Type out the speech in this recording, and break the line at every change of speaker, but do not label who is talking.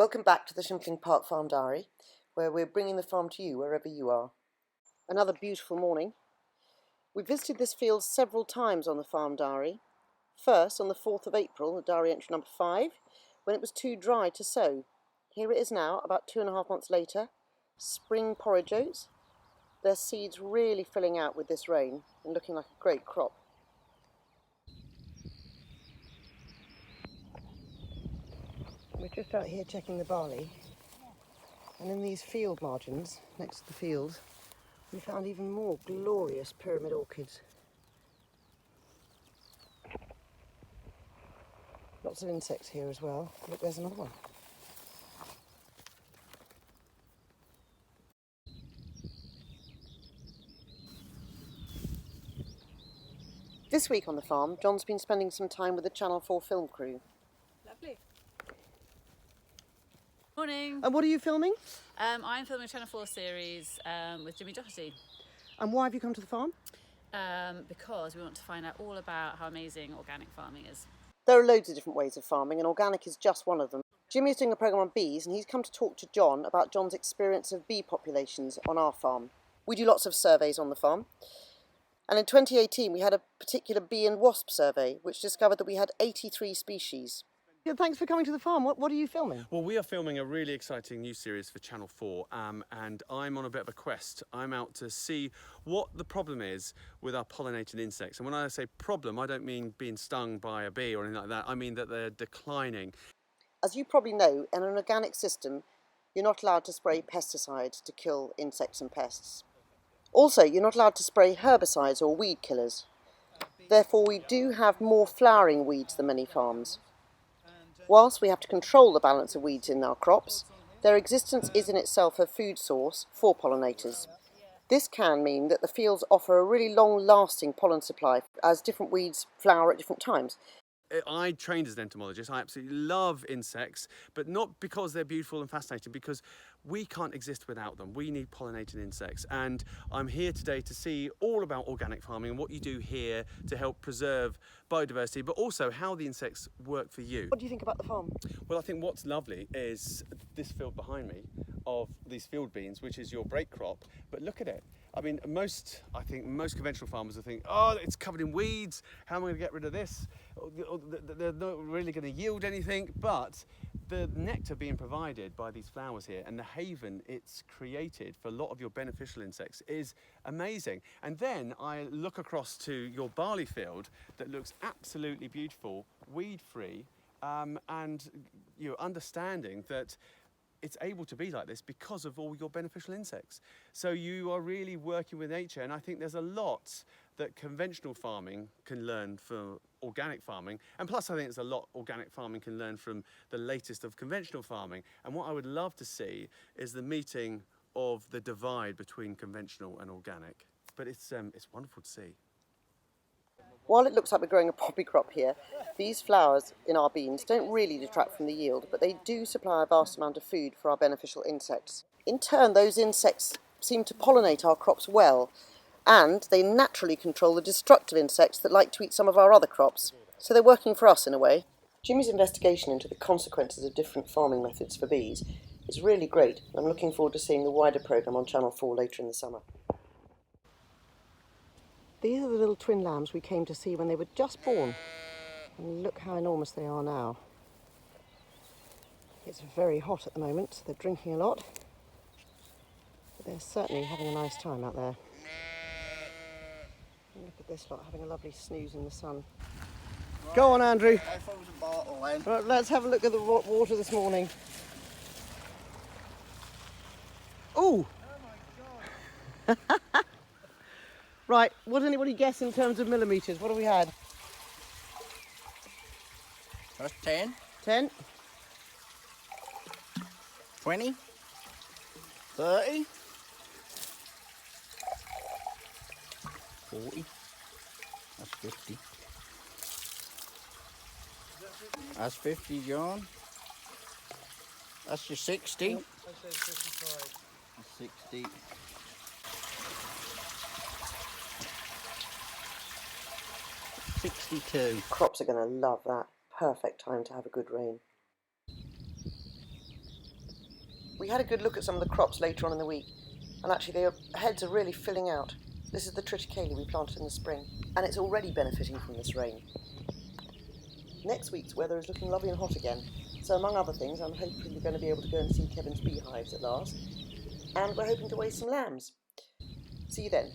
Welcome back to the Shimpling Park Farm Diary, where we're bringing the farm to you wherever you are. Another beautiful morning. We visited this field several times on the Farm Diary. First on the 4th of April, the diary entry number 5, when it was too dry to sow. Here it is now, about 2.5 months later. Spring porridge oats. Their seeds really filling out with this rain and looking like a great crop. We're just out here checking the barley, and in these field margins, next to the field, we found even more glorious pyramid orchids. Lots of insects here as well. Look, there's another one. This week on the farm, John's been spending some time with the Channel 4 film crew.
Lovely. Morning.
And what are you filming?
I'm filming a Channel 4 series with Jimmy Doherty.
And why have you come to the farm?
Because we want to find out all about how amazing organic farming is.
There are loads of different ways of farming, and organic is just one of them. Jimmy is doing a programme on bees, and he's come to talk to John about John's experience of bee populations on our farm. We do lots of surveys on the farm, and in 2018 we had a particular bee and wasp survey, which discovered that we had 83 species. Yeah, thanks for coming to the farm. What are you filming?
Well, we are filming a really exciting new series for Channel 4, and I'm on a bit of a quest. I'm out to see what the problem is with our pollinating insects. And when I say problem, I don't mean being stung by a bee or anything like that. I mean that they're declining.
As you probably know, in an organic system, you're not allowed to spray pesticides to kill insects and pests. Also, you're not allowed to spray herbicides or weed killers. Therefore, we do have more flowering weeds than many farms. Whilst we have to control the balance of weeds in our crops, their existence is in itself a food source for pollinators. This can mean that the fields offer a really long-lasting pollen supply as different weeds flower at different times.
I trained as an entomologist. I absolutely love insects, but not because they're beautiful and fascinating, because we can't exist without them. We need pollinating insects, and I'm here today to see all about organic farming and what you do here to help preserve biodiversity, but also how the insects work for you.
What do you think about the farm?
Well, I think what's lovely is this field behind me of these field beans, which is your break crop, but look at it. I mean, I think most conventional farmers will think, oh, it's covered in weeds, how am I going to get rid of this? They're not really going to yield anything, but the nectar being provided by these flowers here and the haven it's created for a lot of your beneficial insects is amazing. And then I look across to your barley field that looks absolutely beautiful, weed-free, and you're understanding that it's able to be like this because of all your beneficial insects. So you are really working with nature, and I think there's a lot that conventional farming can learn from organic farming, and plus I think there's a lot organic farming can learn from the latest of conventional farming. And what I would love to see is the meeting of the divide between conventional and organic. But it's wonderful to see.
While it looks like we're growing a poppy crop here, these flowers in our beans don't really detract from the yield, but they do supply a vast amount of food for our beneficial insects. In turn, those insects seem to pollinate our crops well, and they naturally control the destructive insects that like to eat some of our other crops. So they're working for us in a way. Jimmy's investigation into the consequences of different farming methods for bees is really great. I'm looking forward to seeing the wider programme on Channel 4 later in the summer. These are the little twin lambs we came to see when they were just born. And look how enormous they are now. It's very hot at the moment, so they're drinking a lot. But they're certainly having a nice time out there. And look at this lot, having a lovely snooze in the sun. Right. Go on, Andrew. Right, let's have a look at the water this morning. Ooh! Oh my God! Right, what does anybody guess in terms of millimetres? What have we had?
That's 10.
10.
20. 30. 40. That's 50. That's 50, John. That's your 60.
That says 55.
That's 60. 62.
Crops are going to love that. Perfect time to have a good rain. We had a good look at some of the crops later on in the week, and actually their heads are really filling out. This is the triticale we planted in the spring, and it's already benefiting from this rain. Next week's weather is looking lovely and hot again, so among other things I'm hoping we're going to be able to go and see Kevin's beehives at last, and we're hoping to weigh some lambs. See you then.